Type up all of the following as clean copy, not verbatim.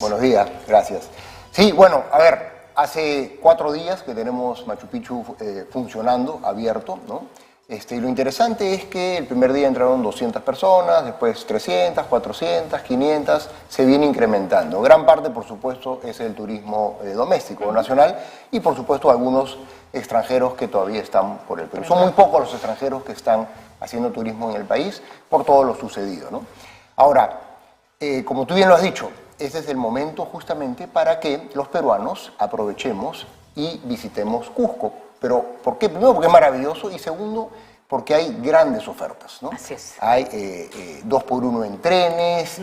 Buenos días, gracias. Sí, bueno, a ver, hace 4 días que tenemos Machu Picchu funcionando, abierto, ¿no? Lo interesante es que el primer día entraron 200 personas, después 300, 400, 500, se viene incrementando. Gran parte, por supuesto, es el turismo doméstico, nacional, y por supuesto algunos extranjeros que todavía están por el Perú. Son muy pocos los extranjeros que están haciendo turismo en el país por todo lo sucedido, ¿no? Ahora, como tú bien lo has dicho, este es el momento justamente para que los peruanos aprovechemos y visitemos Cusco. Pero, ¿por qué? Primero, porque es maravilloso, y segundo, porque hay grandes ofertas, ¿no? Así es. Hay 2x1 en trenes,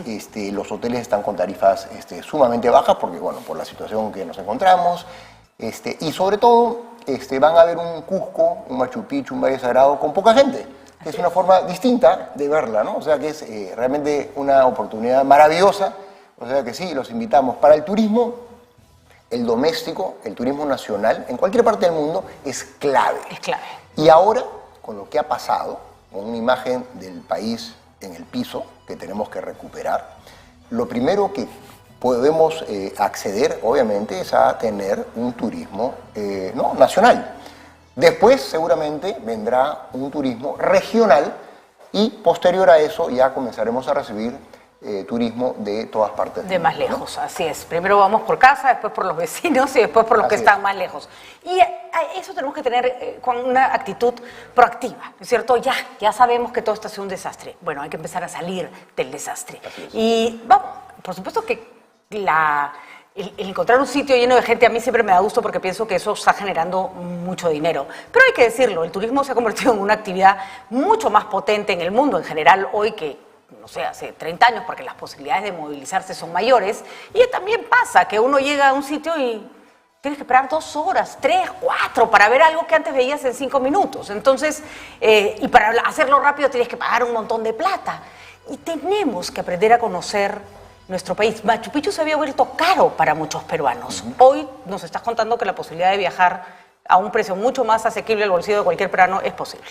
los hoteles están con tarifas sumamente bajas, porque, bueno, por la situación que nos encontramos, y sobre todo, van a ver un Cusco, un Machu Picchu, un Valle Sagrado con poca gente. Es una forma distinta de verla, ¿no? O sea que es realmente una oportunidad maravillosa. O sea que sí, los invitamos. Para el turismo, el doméstico, el turismo nacional, en cualquier parte del mundo, es clave. Es clave. Y ahora, con lo que ha pasado, con una imagen del país en el piso que tenemos que recuperar, lo primero que podemos acceder, obviamente, es a tener un turismo nacional. Después, seguramente, vendrá un turismo regional y, posterior a eso, ya comenzaremos a recibir turismo de todas partes del mundo, de más lejos, ¿no? Así es. Primero vamos por casa, después por los vecinos y después por los que están más lejos. Y eso tenemos que tener con una actitud proactiva, ¿no es cierto? Ya sabemos que todo esto ha sido un desastre. Bueno, hay que empezar a salir del desastre. Y vamos, por supuesto que el encontrar un sitio lleno de gente a mí siempre me da gusto, porque pienso que eso está generando mucho dinero. Pero hay que decirlo, el turismo se ha convertido en una actividad mucho más potente en el mundo en general hoy que, no sé, hace 30 años, porque las posibilidades de movilizarse son mayores. Y también pasa que uno llega a un sitio y tienes que esperar 2 horas, 3, 4 para ver algo que antes veías en 5 minutos. Entonces, y para hacerlo rápido tienes que pagar un montón de plata. Y tenemos que aprender a conocer nuestro país. Machu Picchu se había vuelto caro para muchos peruanos. Hoy nos estás contando que la posibilidad de viajar a un precio mucho más asequible al bolsillo de cualquier peruano es posible.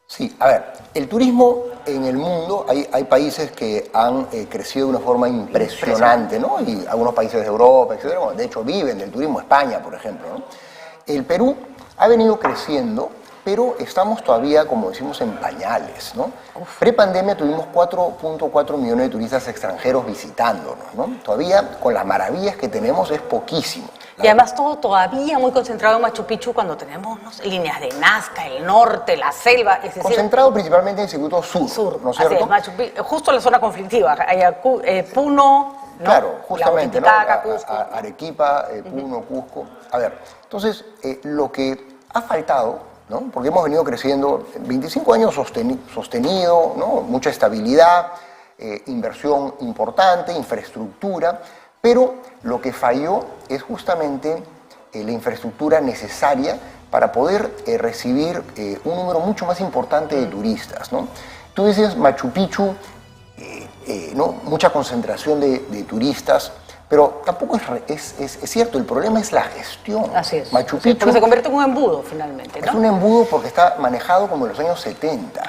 Sí, a ver, el turismo en el mundo, hay países que han crecido de una forma impresionante, ¿no? Y algunos países de Europa, etcétera, bueno, de hecho viven del turismo, España, por ejemplo, ¿no? El Perú ha venido creciendo, pero estamos todavía, como decimos, en pañales, ¿no? Prepandemia tuvimos 4.4 millones de turistas extranjeros visitándonos, ¿no? Todavía, con las maravillas que tenemos, es poquísimo. Y además todo todavía muy concentrado en Machu Picchu, cuando tenemos líneas de Nazca, el norte, la selva, es decir, concentrado principalmente en el circuito sur, ¿no es cierto? Así es, Machu Picchu, justo en la zona conflictiva, Puno, ¿no? Claro, justamente, ¿no? Cusco. Arequipa, Puno, Cusco. A ver, entonces, lo que ha faltado, ¿no? Porque hemos venido creciendo 25 años sostenido, ¿no? Mucha estabilidad, inversión importante, infraestructura, pero lo que falló es justamente la infraestructura necesaria para poder recibir un número mucho más importante de turistas, ¿no? Tú dices Machu Picchu, ¿no? Mucha concentración de turistas, pero tampoco es cierto, el problema es la gestión. Así es. Machu Picchu, porque se convierte en un embudo finalmente, ¿no? Es un embudo porque está manejado como en los años 70,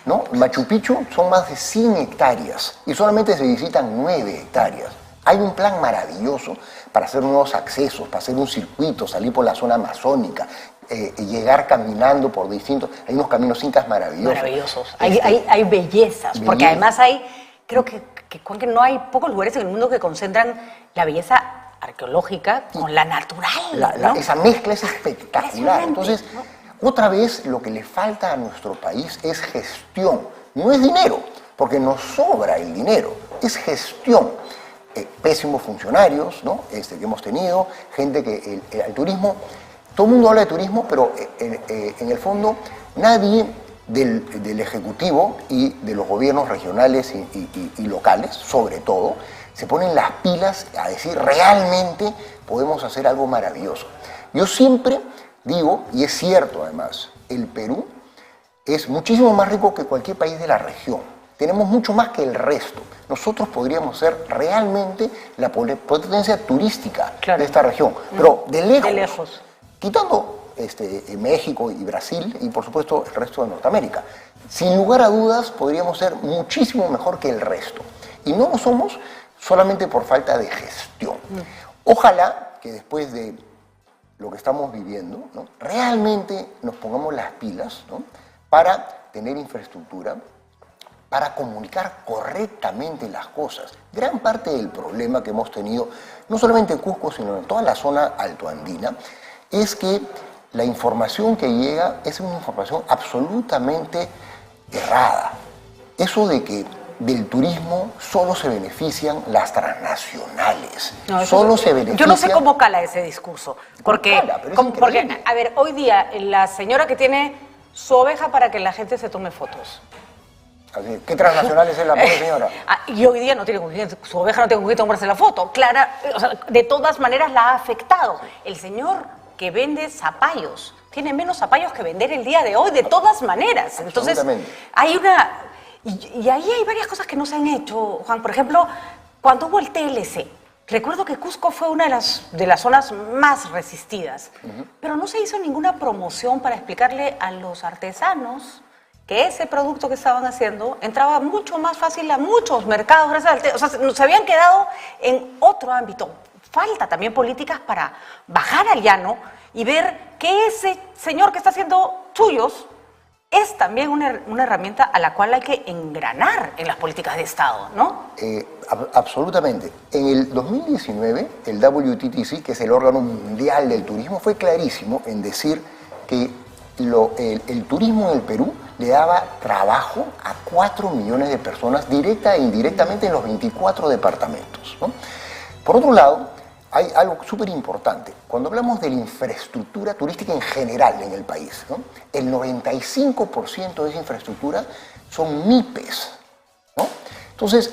¿no? Machu Picchu son más de 100 hectáreas y solamente se visitan 9 hectáreas. Hay un plan maravilloso para hacer nuevos accesos, para hacer un circuito, salir por la zona amazónica, llegar caminando por distintos... Hay unos caminos incas maravillosos. Maravillosos. Hay bellezas, porque además creo que no hay pocos lugares en el mundo que concentran la belleza arqueológica con la natural, ¿no? Esa mezcla es espectacular. Entonces, otra vez lo que le falta a nuestro país es gestión. No es dinero, porque nos sobra el dinero, es gestión. Pésimos funcionarios, ¿no? Que hemos tenido, gente que el turismo, todo el mundo habla de turismo, pero en el fondo nadie del Ejecutivo y de los gobiernos regionales y locales, sobre todo, se ponen las pilas a decir realmente podemos hacer algo maravilloso. Yo siempre digo, y es cierto además, el Perú es muchísimo más rico que cualquier país de la región. Tenemos mucho más que el resto. Nosotros podríamos ser realmente la potencia turística de esta región, pero de lejos. Quitando México y Brasil y por supuesto el resto de Norteamérica. Sin lugar a dudas podríamos ser muchísimo mejor que el resto. Y no lo somos solamente por falta de gestión. Ojalá que después de lo que estamos viviendo, ¿no?, realmente nos pongamos las pilas, ¿no?, para tener infraestructura, para comunicar correctamente las cosas. Gran parte del problema que hemos tenido, no solamente en Cusco, sino en toda la zona altoandina, es que la información que llega es una información absolutamente errada. Eso de que del turismo solo se benefician las transnacionales. No, solo se benefician... Yo no sé cómo cala ese discurso. Porque, porque, a ver, hoy día la señora que tiene su oveja para que la gente se tome fotos. Así, ¿qué transnacionales es la pobre señora? Y hoy día no tiene con quién, su oveja no tiene con quién tomarse la foto. Clara, o sea, de todas maneras la ha afectado. El señor que vende zapallos tiene menos zapallos que vender el día de hoy, de todas maneras. Entonces, hay una... Y ahí hay varias cosas que no se han hecho, Juan. Por ejemplo, cuando hubo el TLC, recuerdo que Cusco fue una de las zonas más resistidas, pero no se hizo ninguna promoción para explicarle a los artesanos que ese producto que estaban haciendo entraba mucho más fácil a muchos mercados. O sea, se habían quedado en otro ámbito. Falta también políticas para bajar al llano y ver que ese señor que está haciendo suyos es también una herramienta a la cual hay que engranar en las políticas de Estado, ¿no? Absolutamente. En el 2019, el WTTC, que es el órgano mundial del turismo, fue clarísimo en decir que el turismo en el Perú le daba trabajo a 4 millones de personas, directa e indirectamente, en los 24 departamentos, ¿no? Por otro lado, hay algo súper importante. Cuando hablamos de la infraestructura turística en general en el país, ¿no?, el 95% de esa infraestructura son MIPES, ¿no? Entonces,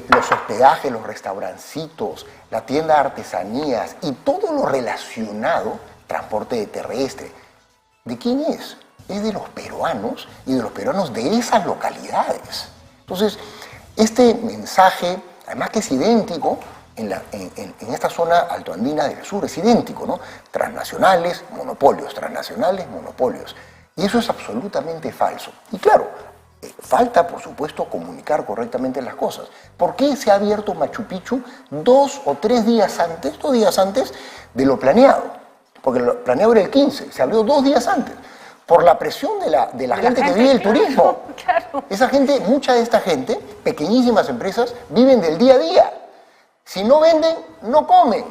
los hospedajes, los restaurancitos, la tienda de artesanías y todo lo relacionado, transporte terrestre, ¿de quién es? Es de los peruanos y de los peruanos de esas localidades. Entonces, este mensaje, además que es idéntico, en esta zona altoandina del sur, es idéntico, ¿no? Transnacionales, monopolios, transnacionales, monopolios. Y eso es absolutamente falso. Y claro, falta, por supuesto, comunicar correctamente las cosas. ¿Por qué se ha abierto Machu Picchu 2 o 3 días antes, 2 días antes de lo planeado? Porque lo planeado era el 15, se abrió 2 días antes. Por la presión de la gente que vive el turismo. Claro. Esa gente, mucha de esta gente, pequeñísimas empresas, viven del día a día. Si no venden, no comen.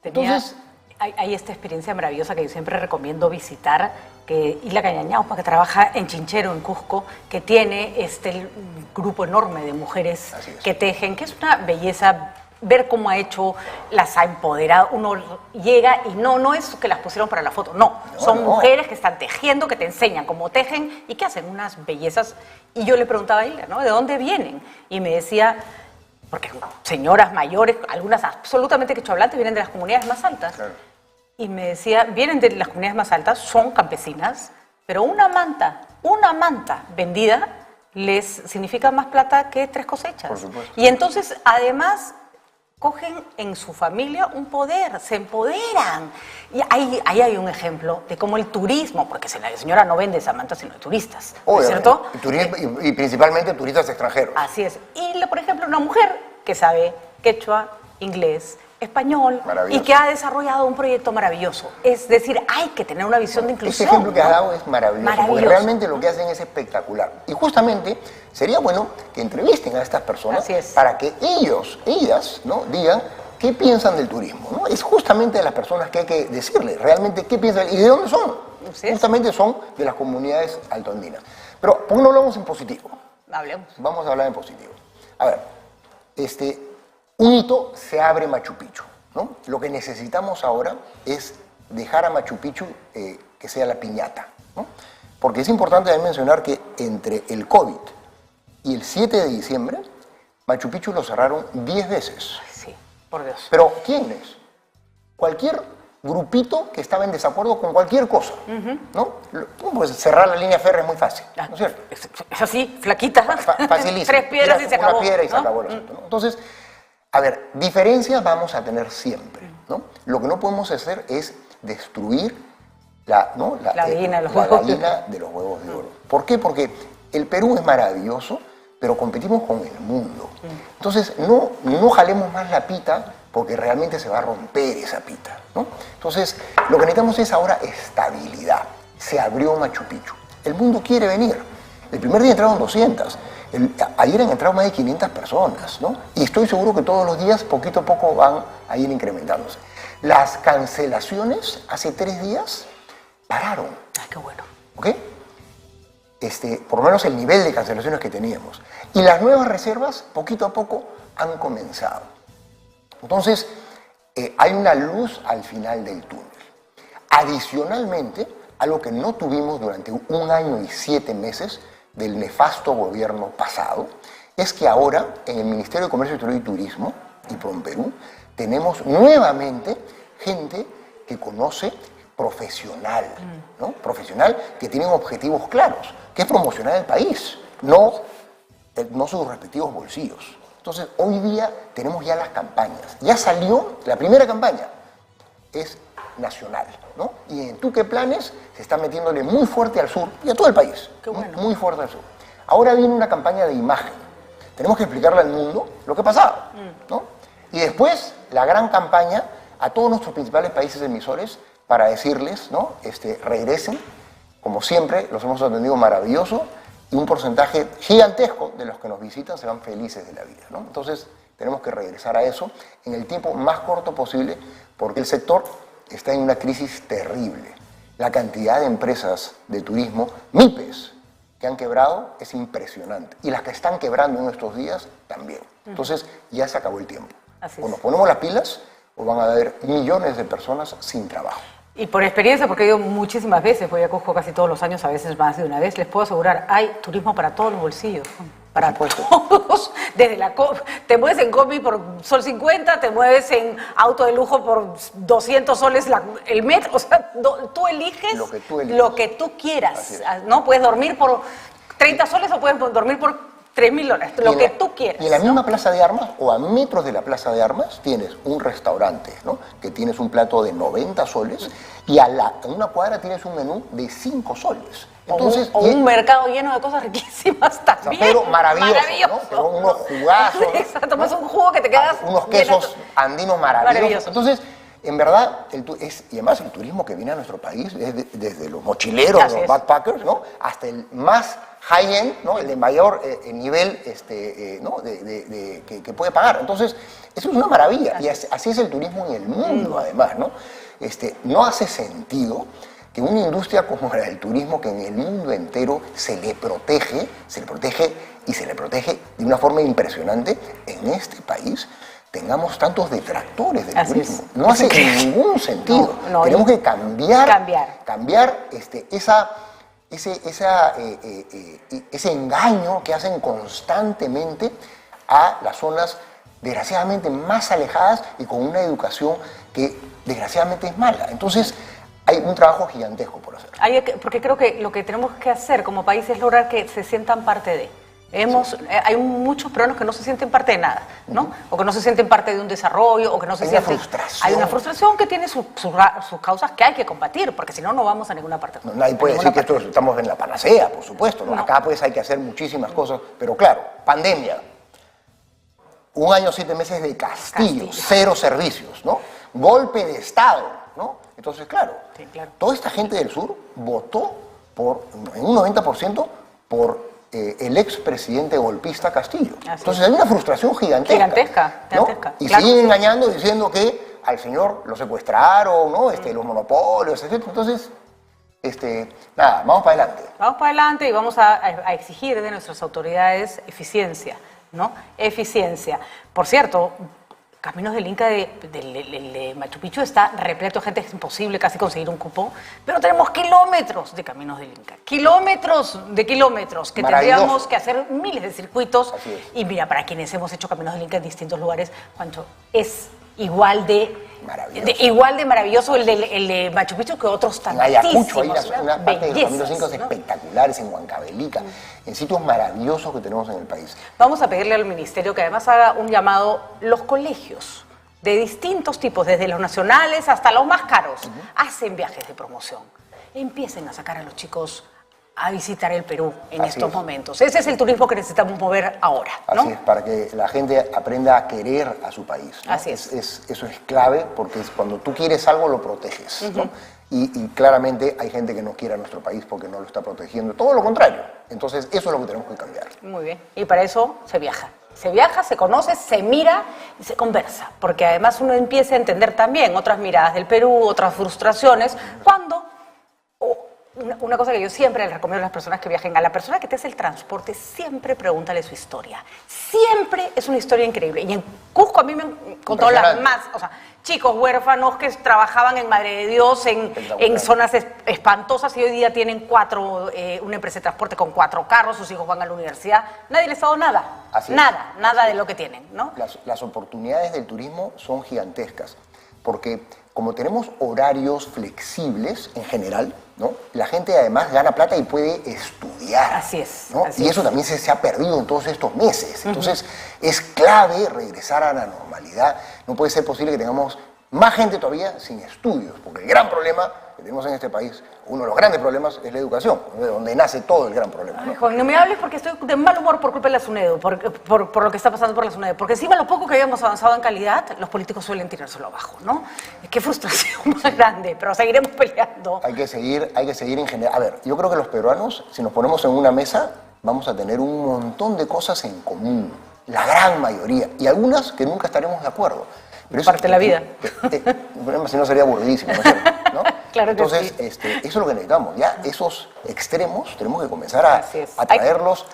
Entonces, hay esta experiencia maravillosa que yo siempre recomiendo visitar, que Isla Cañañaupa, que trabaja en Chinchero, en Cusco, que tiene este grupo enorme de mujeres que tejen, que es una belleza ver cómo ha hecho, las ha empoderado. Uno llega y no es que las pusieron para la foto, son mujeres que están tejiendo, que te enseñan cómo tejen y que hacen unas bellezas. Y yo le preguntaba a ella, ¿no?, ¿de dónde vienen? Y me decía... Porque señoras mayores, algunas absolutamente quechohablantes, vienen de las comunidades más altas. Claro. Y me decía, vienen de las comunidades más altas, son campesinas, pero una manta vendida les significa más plata que 3 cosechas. Por supuesto. Y entonces, además, cogen en su familia un poder, se empoderan. Y ahí hay un ejemplo de cómo el turismo, porque la señora no vende esa manta, sino de turistas, ¿no es cierto? Y principalmente turistas extranjeros. Así es. Y, por ejemplo, una mujer que sabe quechua, inglés, español, y que ha desarrollado un proyecto maravilloso. Es decir, hay que tener una visión de inclusión. Ese ejemplo que has dado es maravilloso, porque realmente lo que hacen es espectacular. Y justamente sería bueno que entrevisten a estas personas para que ellas, ¿no?, digan qué piensan del turismo, ¿no? Es justamente de las personas que hay que decirle realmente qué piensan y de dónde son. Justamente son de las comunidades altoandinas. Pero, ¿por qué no hablamos en positivo? Hablemos. Vamos a hablar en positivo. A ver, un hito, se abre Machu Picchu, ¿no? Lo que necesitamos ahora es dejar a Machu Picchu que sea la piñata, ¿no? Porque es importante también mencionar que entre el COVID y el 7 de diciembre, Machu Picchu lo cerraron 10 veces. Sí, por Dios. Pero ¿quiénes? Cualquier grupito que estaba en desacuerdo con cualquier cosa, ¿no? Pues cerrar la línea férrea es muy fácil, ¿no es cierto? Es así, flaquita. Facilísimo. 3 piedras y se acabó. Una piedra y se acabó el asunto, ¿no? Entonces, a ver, diferencias vamos a tener siempre, ¿no? Lo que no podemos hacer es destruir la gallina de los huevos de oro. ¿Por qué? Porque el Perú es maravilloso, pero competimos con el mundo. Entonces, no jalemos más la pita porque realmente se va a romper esa pita, ¿no? Entonces, lo que necesitamos es ahora estabilidad. Se abrió Machu Picchu. El mundo quiere venir. El primer día entraron 200. Ayer han entrado más de 500 personas, ¿no? Y estoy seguro que todos los días, poquito a poco, van a ir incrementándose. Las cancelaciones hace 3 días pararon. Ay, qué bueno. ¿Ok? Por lo menos el nivel de cancelaciones que teníamos. Y las nuevas reservas, poquito a poco, han comenzado. Entonces, hay una luz al final del túnel. Adicionalmente, algo que no tuvimos durante 1 año y 7 meses del nefasto gobierno pasado, es que ahora en el Ministerio de Comercio Exterior y Turismo y PROMPERÚ tenemos nuevamente gente que conoce profesional, ¿no? Profesional que tienen objetivos claros, que es promocionar el país, no sus respectivos bolsillos. Entonces, hoy día tenemos ya las campañas. Ya salió la primera campaña, es nacional, ¿no? Y en Tú qué planes se está metiéndole muy fuerte al sur y a todo el país. Qué bueno. Muy fuerte al sur. Ahora viene una campaña de imagen. Tenemos que explicarle al mundo lo que pasaba, ¿no? Y después la gran campaña a todos nuestros principales países emisores para decirles, ¿no? Regresen, como siempre, los hemos atendido maravilloso y un porcentaje gigantesco de los que nos visitan se van felices de la vida, ¿no? Entonces tenemos que regresar a eso en el tiempo más corto posible porque el sector está en una crisis terrible. La cantidad de empresas de turismo, MIPES, que han quebrado es impresionante. Y las que están quebrando en estos días también. Entonces ya se acabó el tiempo. O nos ponemos las pilas o van a haber millones de personas sin trabajo. Y por experiencia, porque he ido muchísimas veces, voy a Cusco casi todos los años, a veces más de una vez, les puedo asegurar, hay turismo para todos los bolsillos. Para todos. Desde te mueves en combi por sol 50, te mueves en auto de lujo por 200 soles el metro. O sea, tú eliges lo que tú quieras. ¿No? Puedes dormir por 30 soles o puedes dormir por $3.000, lo que tú quieras. Y en la misma Plaza de Armas, o a metros de la Plaza de Armas, tienes un restaurante, ¿no? Que tienes un plato de 90 soles y en una cuadra tienes un menú de 5 soles. Entonces, un mercado lleno de cosas riquísimas también. O sea, pero maravilloso, ¿no? Pero unos jugazos. Exacto, tomas un jugo que te quedas... Unos quesos andinos maravillosos. Entonces, en verdad, y además el turismo que viene a nuestro país, desde los mochileros, los backpackers, ¿no? Hasta el más high-end, ¿no? El de mayor nivel ¿no? que puede pagar. Entonces, eso es una maravilla. Y así es el turismo en el mundo, además, ¿no? No hace sentido que una industria como la del turismo, que en el mundo entero se le protege de una forma impresionante, en este país tengamos tantos detractores del turismo. No hace ningún sentido. Tenemos que cambiar ese engaño que hacen constantemente a las zonas desgraciadamente más alejadas y con una educación que desgraciadamente es mala. Entonces, hay un trabajo gigantesco por hacer. Porque creo que lo que tenemos que hacer como país es lograr que se sientan parte de. Hay muchos peruanos que no se sienten parte de nada, ¿no? O que no se sienten parte de un desarrollo, o que no se sienten... frustración. Hay una frustración que tiene sus causas que hay que combatir, porque si no, no vamos a ninguna parte. Nadie puede decir que estamos en la panacea, por supuesto, ¿no? Acá pues hay que hacer muchísimas cosas, pero claro, pandemia, 1 año 7 meses de Castillo, 0 servicios, ¿no? Golpe de Estado, ¿no? Entonces, claro, toda esta gente del sur votó en un 90% por el expresidente golpista Castillo. Entonces hay una frustración gigantesca. ¿No? Y siguen engañando diciendo que al señor lo secuestraron, ¿no? Los monopolios, etc. Entonces, nada, vamos para adelante. Vamos para adelante y vamos a exigir de nuestras autoridades eficiencia, ¿no? Eficiencia. Por cierto, Caminos del Inca de Machu Picchu está repleto de gente, es imposible casi conseguir un cupón, pero tenemos kilómetros de Caminos del Inca, kilómetros que tendríamos que hacer miles de circuitos. Y mira, para quienes hemos hecho Caminos del Inca en distintos lugares, Juancho, es igual de maravilloso el de Machu Picchu que otros tantísimos. En Ayacucho hay una parte de los Caminos Incas espectaculares, en Huancavelica, en sitios maravillosos que tenemos en el país. Vamos a pedirle al Ministerio que además haga un llamado, los colegios de distintos tipos, desde los nacionales hasta los más caros, hacen viajes de promoción. Empiecen a sacar a los chicos a visitar el Perú en Así estos es. momentos. Ese es el turismo que necesitamos mover ahora, ¿no? Así es, para que la gente aprenda a querer a su país, ¿no? Así es. Eso es clave, porque cuando tú quieres algo lo proteges, ¿no? Y claramente hay gente que no quiere a nuestro país porque no lo está protegiendo, todo lo contrario. Entonces eso es lo que tenemos que cambiar. Muy bien. Y para eso se viaja. Se viaja, se conoce, se mira y se conversa. Porque además uno empieza a entender también otras miradas del Perú, otras frustraciones, cuando... Una cosa que yo siempre les recomiendo a las personas que viajen, a la persona que te hace el transporte, siempre pregúntale su historia. Siempre es una historia increíble. Y en Cusco a mí me han contado las más, o sea, chicos huérfanos que trabajaban en Madre de Dios, en zonas espantosas y hoy día tienen una empresa de transporte con 4 carros, sus hijos van a la universidad. Nadie les ha dado nada. Así es. Nada de lo que tienen, ¿no? Las oportunidades del turismo son gigantescas, porque como tenemos horarios flexibles en general, ¿no? La gente además gana plata y puede estudiar. Así es. ¿No? Así y eso es. también se ha perdido en todos estos meses. Entonces, es clave regresar a la normalidad. No puede ser posible que tengamos más gente todavía sin estudios, porque el gran problema que tenemos en este país, uno de los grandes problemas, es la educación, de donde nace todo el gran problema, ¿no? Ay, Juan, no me hables porque estoy de mal humor por culpa de la SUNEDU, por lo que está pasando por la SUNEDU. Porque encima lo poco que habíamos avanzado en calidad, los políticos suelen tirárselo abajo, ¿no? Qué frustración más grande, pero seguiremos peleando. Hay que seguir en general. A ver, yo creo que los peruanos, si nos ponemos en una mesa, vamos a tener un montón de cosas en común, la gran mayoría, y algunas que nunca estaremos de acuerdo. Pero eso, Parte de la vida. Si no sería aburridísimo, ¿no es cierto? ¿No? Claro que Entonces, sí. eso es lo que necesitamos. Ya esos extremos tenemos que comenzar a Así es. traerlos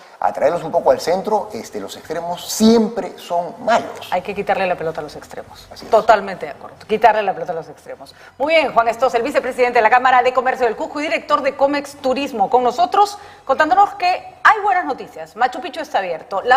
un poco al centro. Los extremos siempre son malos. Hay que quitarle la pelota a los extremos. Así es. Totalmente de acuerdo. Quitarle la pelota a los extremos. Muy bien, Juan Estos, el vicepresidente de la Cámara de Comercio del Cusco y director de Comex Turismo, con nosotros, contándonos que hay buenas noticias. Machu Picchu está abierto.